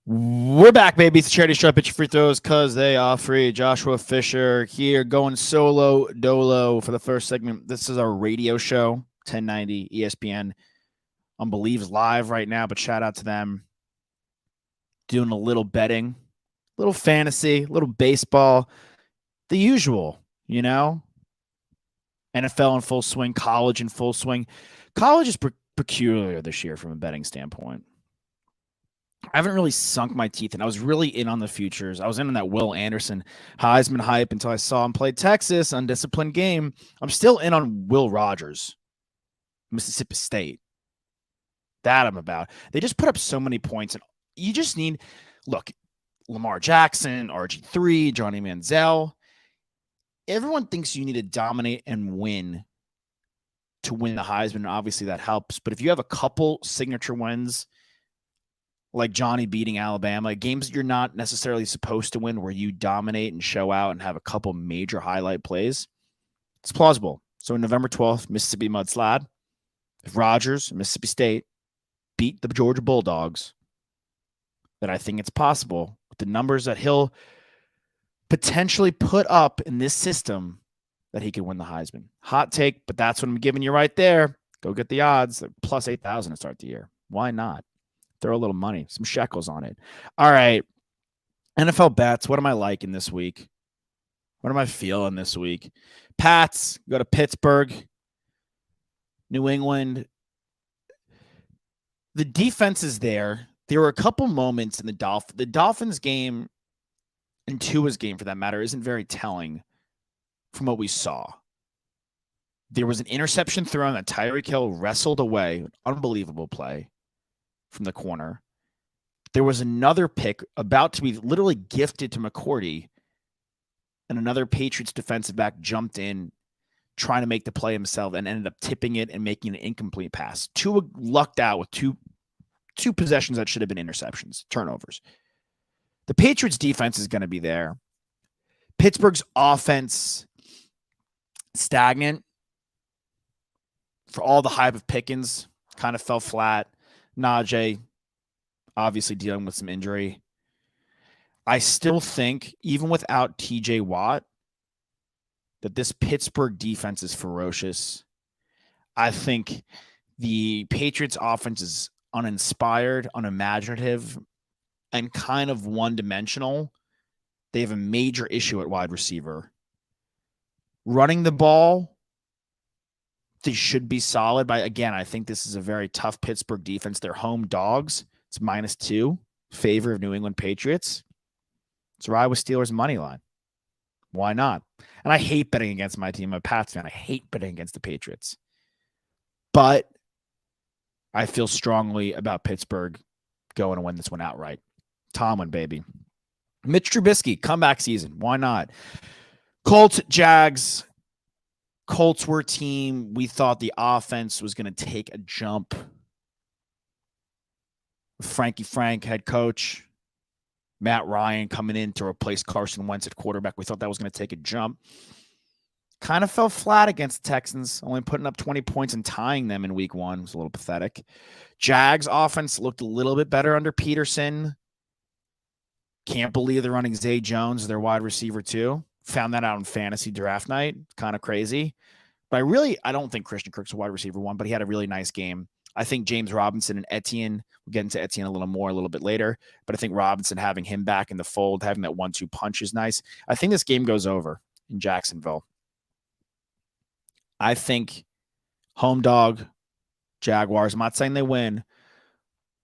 We're back, baby. It's a charity stripe. Pitch free throws because they are free. Joshua Fisher here, going solo dolo for the first segment. This is our radio show, 1090 ESPN. Unbelieves live right now, but shout out to them. Doing a little betting, little fantasy, little baseball, the usual, NFL in full swing, college in full swing. College is peculiar this year from a betting standpoint. I haven't really sunk my teeth in. I was really in on the futures. I was in on that Will Anderson Heisman hype until I saw him play Texas, undisciplined game. I'm still in on Will Rogers, Mississippi State. That I'm about. They just put up so many points, and you just need, look, Lamar Jackson, RG3, Johnny Manziel. Everyone thinks you need to dominate and win to win the Heisman, and obviously that helps. But if you have a couple signature wins, like Johnny beating Alabama, games you're not necessarily supposed to win where you dominate and show out and have a couple major highlight plays, it's plausible. So November 12th, Mississippi Mudslide, if Rogers, Mississippi State, beat the Georgia Bulldogs, then I think it's possible with the numbers that he'll potentially put up in this system that he could win the Heisman. Hot take, but that's what I'm giving you right there. Go get the odds, plus 8,000 to start the year. Why not? Throw a little money, some shekels on it. All right. NFL bets. What am I liking this week? What am I feeling this week? Pats, go to Pittsburgh. New England. The defense is there. There were a couple moments in the Dolphins game and Tua's game, for that matter, isn't very telling from what we saw. There was an interception thrown that Tyreek Hill wrestled away. An unbelievable play from the corner. There was another pick about to be literally gifted to McCourty, and another Patriots defensive back jumped in trying to make the play himself and ended up tipping it and making an incomplete pass. Tua lucked out with two possessions that should have been interceptions, turnovers. The Patriots defense is going to be there. Pittsburgh's offense, stagnant. For all the hype of Pickens, kind of fell flat. Najee, obviously dealing with some injury. I still think, even without TJ Watt, that this Pittsburgh defense is ferocious. I think the Patriots offense is uninspired, unimaginative, and kind of one-dimensional. They have a major issue at wide receiver. Running the ball, they should be solid. But again, I think this is a very tough Pittsburgh defense. They're home dogs. It's -2, favor of New England Patriots. It's ride with Steelers money line. Why not? And I hate betting against my team. I'm a Pats fan. I hate betting against the Patriots. But I feel strongly about Pittsburgh going to win this one outright. Tomlin, baby. Mitch Trubisky, comeback season. Why not? Colts, Jags. Colts were a team we thought the offense was going to take a jump. Frankie Frank, head coach. Matt Ryan coming in to replace Carson Wentz at quarterback. We thought that was going to take a jump. Kind of fell flat against the Texans, only putting up 20 points and tying them in week 1. It was a little pathetic. Jags offense looked a little bit better under Peterson. Can't believe they're running Zay Jones, their wide receiver too. Found that out in fantasy draft night. Kind of crazy. But I don't think Christian Kirk's a wide receiver 1, but he had a really nice game. I think James Robinson and Etienne, we'll get into Etienne a little bit later, but I think Robinson, having him back in the fold, having that 1-2 punch is nice. I think this game goes over in Jacksonville. I think home dog, Jaguars. I'm not saying they win,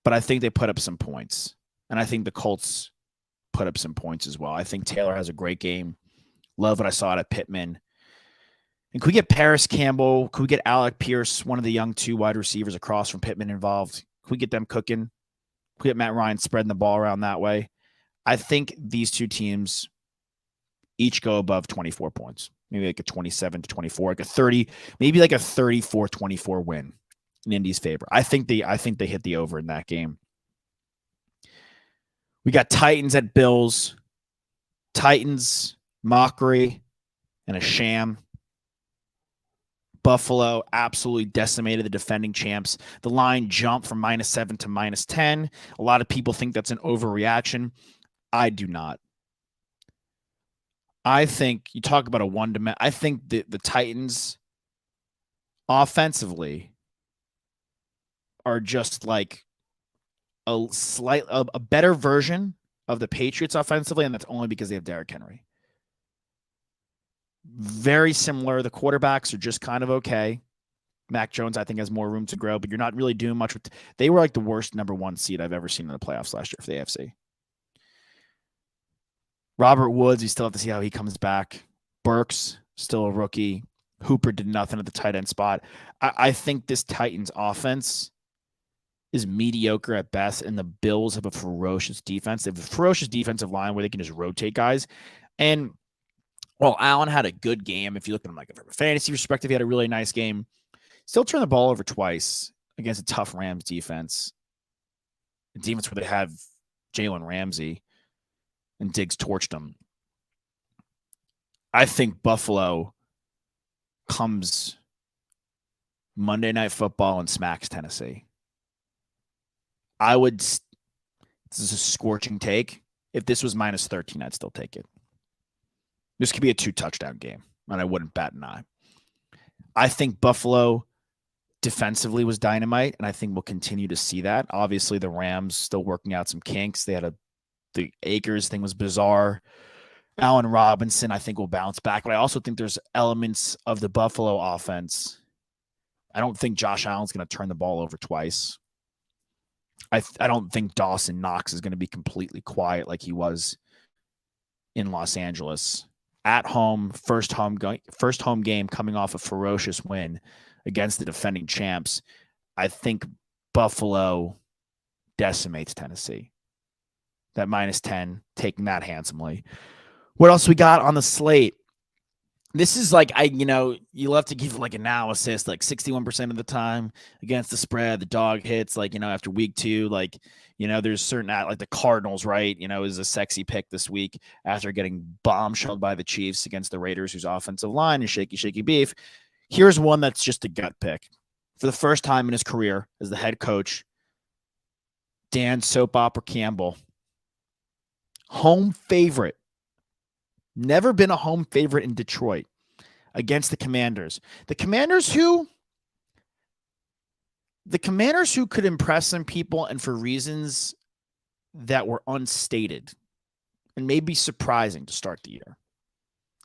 but I think they put up some points. And I think the Colts put up some points as well. I think Taylor has a great game. Love what I saw at Pittman. And could we get Paris Campbell? Could we get Alec Pierce, one of the young 2 wide receivers across from Pittman, involved? Could we get them cooking? Could we get Matt Ryan spreading the ball around that way? I think these 2 teams each go above 24 points. Maybe like a 27-24, like a 30, maybe like a 34-24 win in Indy's favor. I think they hit the over in that game. We got Titans at Bills. Titans, mockery, and a sham. Buffalo absolutely decimated the defending champs. The line jumped from -7 to -10. A lot of people think that's an overreaction. I do not. I think you talk about a one-dimensional. I think the Titans offensively are just like a better version of the Patriots offensively, and that's only because they have Derrick Henry. Very similar. The quarterbacks are just kind of okay. Mac Jones, I think, has more room to grow, but you're not really doing much with. They were like the worst number 1 seed I've ever seen in the playoffs last year for the AFC. Robert Woods, you still have to see how he comes back. Burks, still a rookie. Hooper did nothing at the tight end spot. I think this Titans offense is mediocre at best, and the Bills have a ferocious defense. They have a ferocious defensive line where they can just rotate guys. And while Allen had a good game, if you look at him like from a fantasy perspective, he had a really nice game. Still turned the ball over twice against a tough Rams defense. A defense where they have Jalen Ramsey and Diggs torched them. I think Buffalo comes Monday Night Football and smacks Tennessee. This is a scorching take. If this was -13, I'd still take it. This could be a 2-touchdown game, and I wouldn't bat an eye. I think Buffalo defensively was dynamite, and I think we'll continue to see that. Obviously, the Rams still working out some kinks. The Akers thing was bizarre. Allen Robinson, I think, will bounce back, but I also think there's elements of the Buffalo offense. I don't think Josh Allen's going to turn the ball over twice. I don't think Dawson Knox is going to be completely quiet like he was in Los Angeles. At home, first home game coming off a ferocious win against the defending champs. I think Buffalo decimates Tennessee. That -10, taking that handsomely. What else we got on the slate? This is like, you love to give like analysis, like 61% of the time against the spread, the dog hits, like, after week 2, like, there's certain, like the Cardinals, right? Is a sexy pick this week after getting bombshelled by the Chiefs against the Raiders, whose offensive line is shaky beef. Here's one that's just a gut pick. For the first time in his career as the head coach, Dan Soap Opera Campbell, home favorite. Never been a home favorite in Detroit against the Commanders. The Commanders who could impress some people and for reasons that were unstated and maybe surprising to start the year.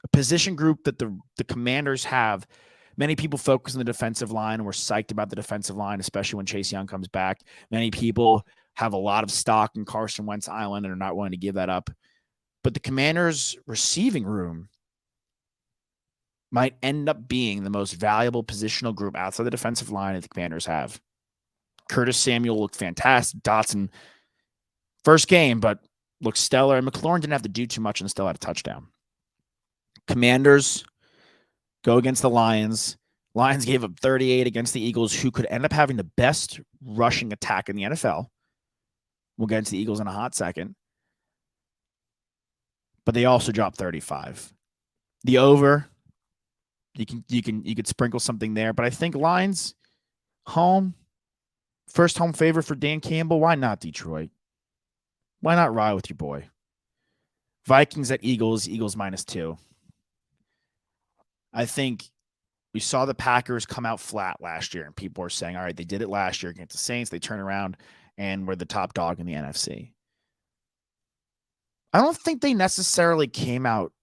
A position group that the Commanders have. Many people focus on the defensive line and we're psyched about the defensive line, especially when Chase Young comes back. Many people have a lot of stock in Carson Wentz Island and are not willing to give that up. But the Commanders' receiving room might end up being the most valuable positional group outside the defensive line that the Commanders have. Curtis Samuel looked fantastic. Dotson, first game, but looked stellar. And McLaurin didn't have to do too much and still had a touchdown. Commanders go against the Lions. Lions gave up 38 against the Eagles, who could end up having the best rushing attack in the NFL. We'll get into the Eagles in a hot second. But they also dropped 35. The over, you could sprinkle something there, but I think Lions home, first home favorite for Dan Campbell. Why not Detroit? Why not ride with your boy? Vikings at Eagles -2. I think we saw the Packers come out flat last year, and people are saying, all right, they did it last year against the Saints. They turn around and were the top dog in the NFC. I don't think they necessarily came out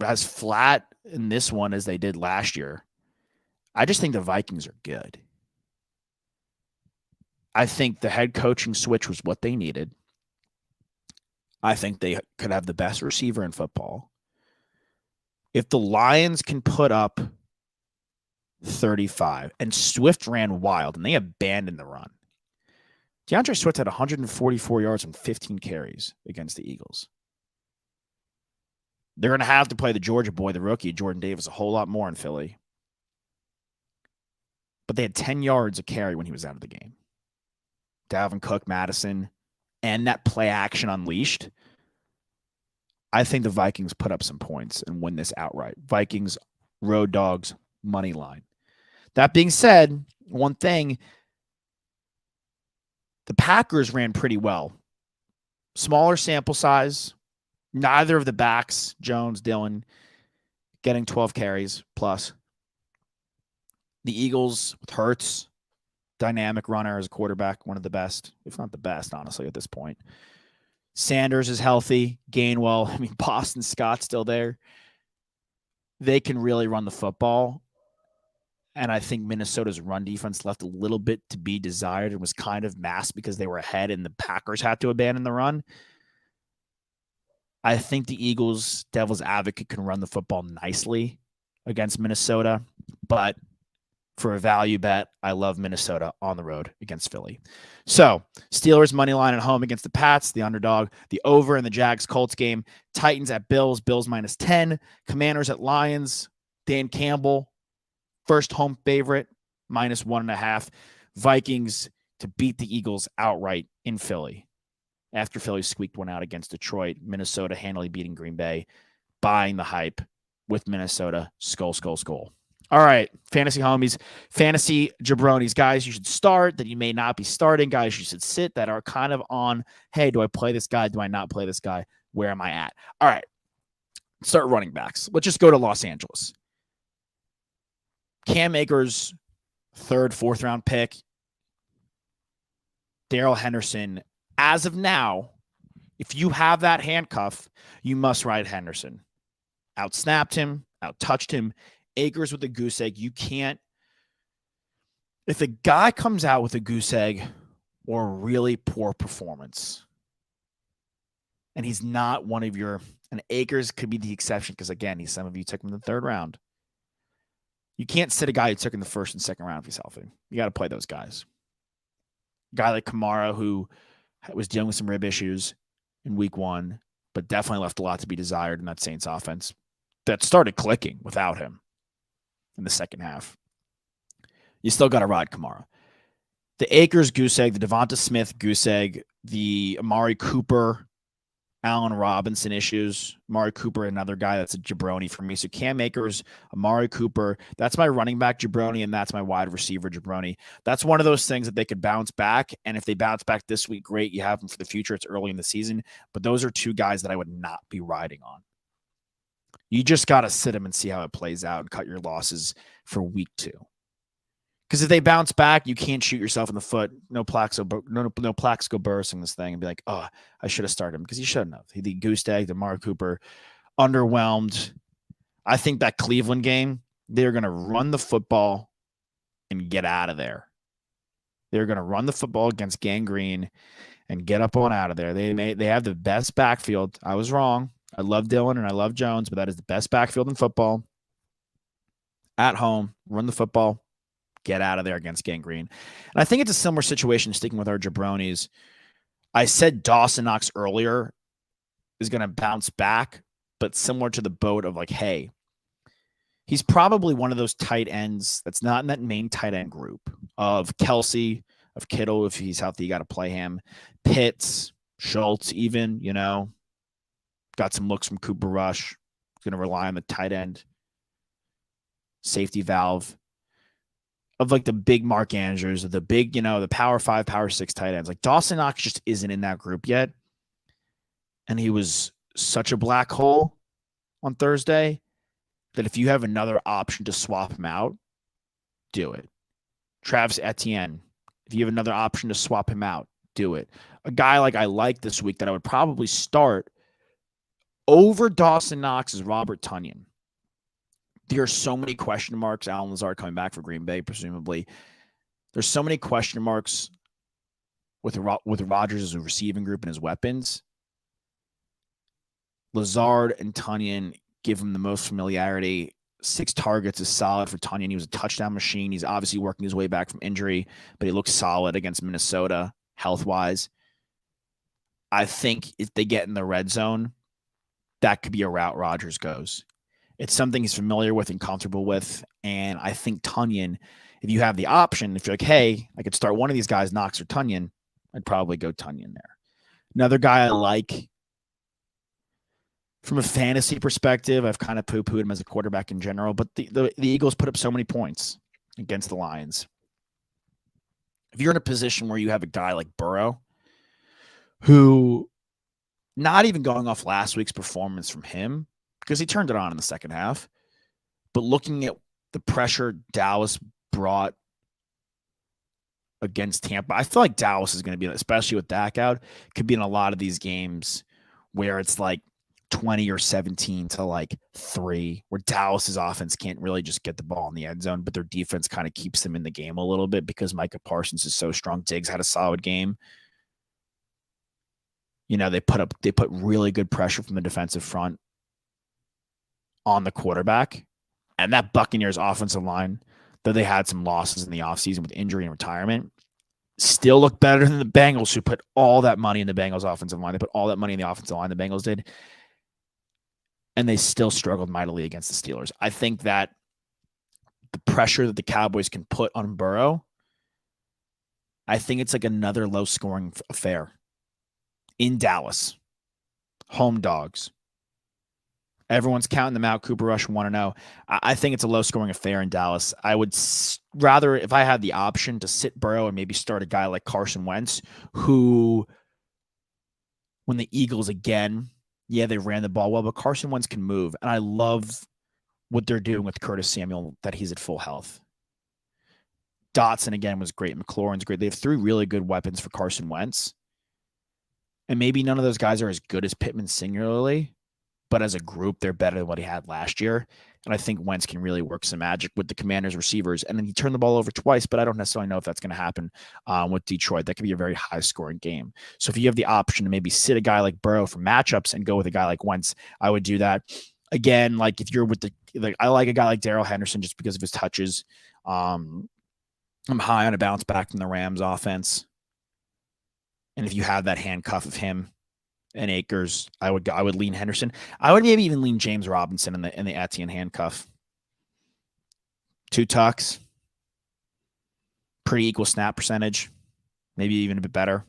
as flat in this one as they did last year. I just think the Vikings are good. I think the head coaching switch was what they needed. I think they could have the best receiver in football. If the Lions can put up 35, and Swift ran wild, and they abandoned the run. DeAndre Swift had 144 yards and 15 carries against the Eagles. They're going to have to play the Georgia boy, the rookie, Jordan Davis, a whole lot more in Philly. But they had 10 yards of carry when he was out of the game. Dalvin Cook, Madison, and that play action unleashed. I think the Vikings put up some points and win this outright. Vikings, road dogs, money line. That being said, one thing, the Packers ran pretty well. Smaller sample size. Neither of the backs, Jones, Dillon, getting 12 carries plus. The Eagles with Hurts, dynamic runner as a quarterback, one of the best, if not the best, honestly, at this point. Sanders is healthy. Gainwell, I mean, Boston Scott's still there. They can really run the football. And I think Minnesota's run defense left a little bit to be desired and was kind of masked because they were ahead and the Packers had to abandon the run. I think the Eagles, devil's advocate, can run the football nicely against Minnesota. But for a value bet, I love Minnesota on the road against Philly. So Steelers money line at home against the Pats, the underdog, the over in the Jags-Colts game. Titans at Bills, Bills minus 10. Commanders at Lions, Dan Campbell, first home favorite, minus 1.5. Vikings to beat the Eagles outright in Philly. After Philly squeaked one out against Detroit, Minnesota handily beating Green Bay, buying the hype with Minnesota. Skull, skull, skull. All right, fantasy homies, fantasy jabronis, guys you should start that you may not be starting, guys you should sit that are kind of on, hey, do I play this guy? Do I not play this guy? Where am I at? All right, start running backs. Let's just go to Los Angeles. Cam Akers, third, fourth round pick. Darrell Henderson, as of now, if you have that handcuff, you must ride Henderson. Outsnapped him, outtouched him. Akers with a goose egg. You can't. If a guy comes out with a goose egg or a really poor performance, and he's not one of your, and Akers could be the exception because, again, some of you took him in the third round. You can't sit a guy who took in the first and second round if he's healthy. You got to play those guys. A guy like Kamara, who was dealing with some rib issues in week one, but definitely left a lot to be desired in that Saints offense that started clicking without him in the second half. You still got to ride Kamara. The Akers goose egg, the Devonta Smith goose egg, the Amari Cooper, Allen Robinson issues. Amari Cooper, another guy that's a jabroni for me. So Cam Akers, Amari Cooper, that's my running back jabroni, and that's my wide receiver jabroni. That's one of those things that they could bounce back. And if they bounce back this week, great. You have them for the future. It's early in the season. But those are two guys that I would not be riding on. You just got to sit them and see how it plays out and cut your losses for week 2. Because if they bounce back, you can't shoot yourself in the foot. No Plaxico bursting this thing and be like, oh, I should have started him, because he shouldn't have. He goose egged Amari Cooper, underwhelmed. I think that Cleveland game, they're going to run the football and get out of there. They're going to run the football against Gang Green and get up on out of there. They have the best backfield. I was wrong. I love Dillon and I love Jones, but that is the best backfield in football. At home, run the football, get out of there against Gang Green. And I think it's a similar situation, sticking with our jabronis. I said Dawson Knox earlier is going to bounce back, but similar to the boat of like, hey, he's probably one of those tight ends that's not in that main tight end group of Kelsey, of Kittle. If he's healthy, you got to play him. Pitts, Schultz, even, got some looks from Cooper Rush. Going to rely on the tight end safety valve of like the big Mark Andrews, the big, the power 5, power 6 tight ends. Like Dawson Knox just isn't in that group yet. And he was such a black hole on Thursday that if you have another option to swap him out, do it. Travis Etienne, if you have another option to swap him out, do it. A guy like I like this week that I would probably start over Dawson Knox is Robert Tonyan. There are so many question marks. Allen Lazard coming back for Green Bay, presumably. There's so many question marks with Rodgers as a receiving group and his weapons. Lazard and Tonyan give him the most familiarity. 6 targets is solid for Tonyan. He was a touchdown machine. He's obviously working his way back from injury, but he looks solid against Minnesota health-wise. I think if they get in the red zone, that could be a route Rodgers goes. It's something he's familiar with and comfortable with. And I think Tonyan, if you have the option, if you're like, hey, I could start one of these guys, Knox or Tonyan, I'd probably go Tonyan there. Another guy I like, From a fantasy perspective, I've kind of poo-pooed him as a quarterback in general, but the Eagles put up so many points against the Lions. If you're in a position where you have a guy like Burrow, who, not even going off last week's performance from him, because he turned it on in the second half, but looking at the pressure Dallas brought against Tampa, I feel like Dallas is going to be, especially with Dak out, could be in a lot of these games where it's like 20 or 17 to like 3, where Dallas's offense can't really just get the ball in the end zone, but their defense kind of keeps them in the game a little bit because Micah Parsons is so strong. Diggs had a solid game. You know, they put really good pressure from the defensive front on the quarterback. And that Buccaneers offensive line, though they had some losses in the offseason with injury and retirement, still look better than the Bengals, who put all that money in the Bengals offensive line. They put all that money in the offensive line, the Bengals did. And they still struggled mightily against the Steelers. I think that the pressure that the Cowboys can put on Burrow, I think it's like another low-scoring affair in Dallas. Home dogs. Everyone's counting them out. Cooper Rush 1-0. I think it's a low-scoring affair in Dallas. I would rather, if I had the option to sit Burrow and maybe start a guy like Carson Wentz, who, when the Eagles again, yeah, they ran the ball well, but Carson Wentz can move. And I love what they're doing with Curtis Samuel, that he's at full health. Dotson, again, was great. McLaurin's great. They have 3 really good weapons for Carson Wentz. And maybe none of those guys are as good as Pittman singularly, but as a group, they're better than what he had last year. And I think Wentz can really work some magic with the Commanders receivers. And then he turned the ball over twice, but I don't necessarily know if that's going to happen with Detroit. That could be a very high-scoring game. So if you have the option to maybe sit a guy like Burrow for matchups and go with a guy like Wentz, I would do that. Again, like if you're with I like a guy like Darrell Henderson just because of his touches. I'm high on a bounce back from the Rams offense. And if you have that handcuff of him and Akers, I would lean Henderson. I would maybe even lean James Robinson in the Etienne handcuff. 2 tucks, pretty equal snap percentage, maybe even a bit better.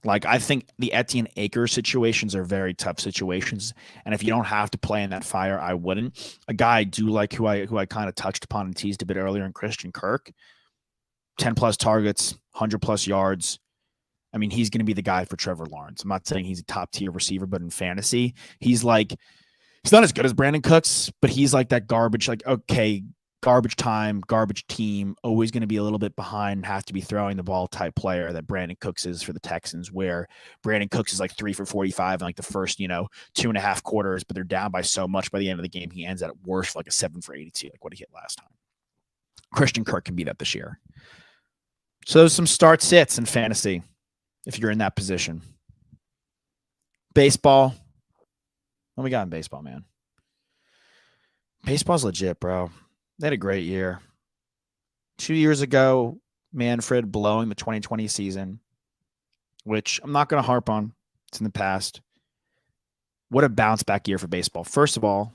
Like, I think the Etienne Akers situations are very tough situations, and if you don't have to play in that fire, I wouldn't. A guy I do like, who I kind of touched upon and teased a bit earlier, in Christian Kirk, 10+ targets, 100+ yards. I mean, he's going to be the guy for Trevor Lawrence. I'm not saying he's a top-tier receiver, but in fantasy, he's not as good as Brandon Cooks, but he's like that garbage, like, okay, garbage time, garbage team, always going to be a little bit behind, have to be throwing the ball type player that Brandon Cooks is for the Texans, where Brandon Cooks is like 3 for 45 in like the first, 2.5 quarters, but they're down by so much by the end of the game. He ends at worst like a 7 for 82, like what he hit last time. Christian Kirk can be that this year. So there's some start sits in fantasy if you're in that position. Baseball. What we got in baseball, man? Baseball's legit, bro. They had a great year. 2 years ago, Manfred blowing the 2020 season, which I'm not going to harp on. It's in the past. What a bounce back year for baseball. First of all,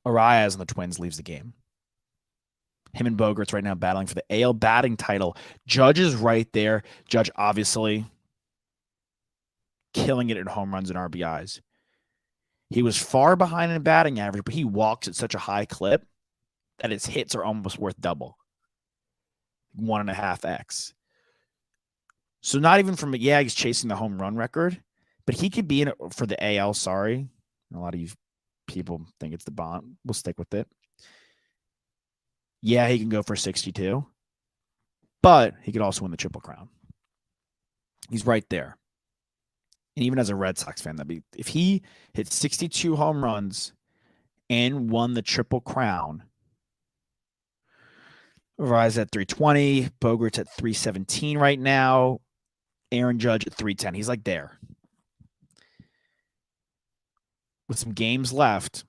Arias and the Twins leaves the game. Him and Bogaerts right now battling for the AL batting title. Judge is right there. Judge obviously killing it in home runs and RBIs. He was far behind in batting average, but he walks at such a high clip that his hits are almost worth double. 1.5x. So not even from, he's chasing the home run record, but he could be in it for the AL, sorry. A lot of you people think it's the Bond. We'll stick with it. Yeah, he can go for 62, but he could also win the Triple Crown. He's right there. And even as a Red Sox fan, if he hit 62 home runs and won the Triple Crown, Rise at 320, Bogaerts at 317 right now, Aaron Judge at 310. He's like there. With some games left,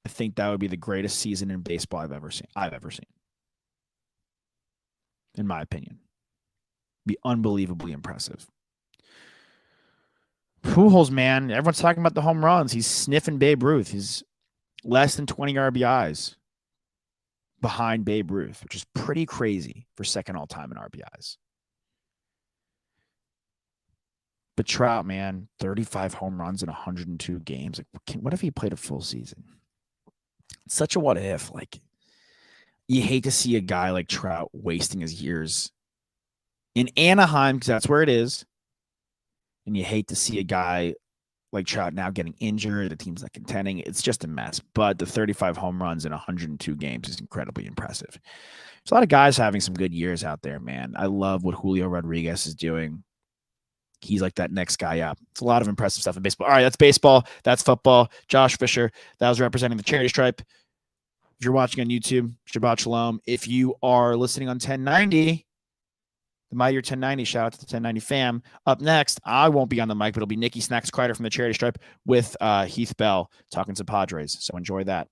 I think that would be the greatest season in baseball I've ever seen. In my opinion. Be unbelievably impressive. Pujols, man, everyone's talking about the home runs. He's sniffing Babe Ruth. He's less than 20 RBIs behind Babe Ruth, which is pretty crazy for second all-time in RBIs. But Trout, man, 35 home runs in 102 games. Like, what if he played a full season? It's such a what if. Like, you hate to see a guy like Trout wasting his years in Anaheim because that's where it is. And you hate to see a guy like Trout now getting injured. The team's not contending. It's just a mess. But the 35 home runs in 102 games is incredibly impressive. There's a lot of guys having some good years out there, man. I love what Julio Rodriguez is doing. He's like that next guy up. It's a lot of impressive stuff in baseball. All right, that's baseball. That's football. Josh Fisher, that was representing the charity stripe. If you're watching on YouTube, Shabbat Shalom. If you are listening on 1090, the My Year 1090, shout out to the 1090 fam. Up next, I won't be on the mic, but it'll be Nikki Snacks Kreider from the charity stripe with Heath Bell talking to Padres. So enjoy that.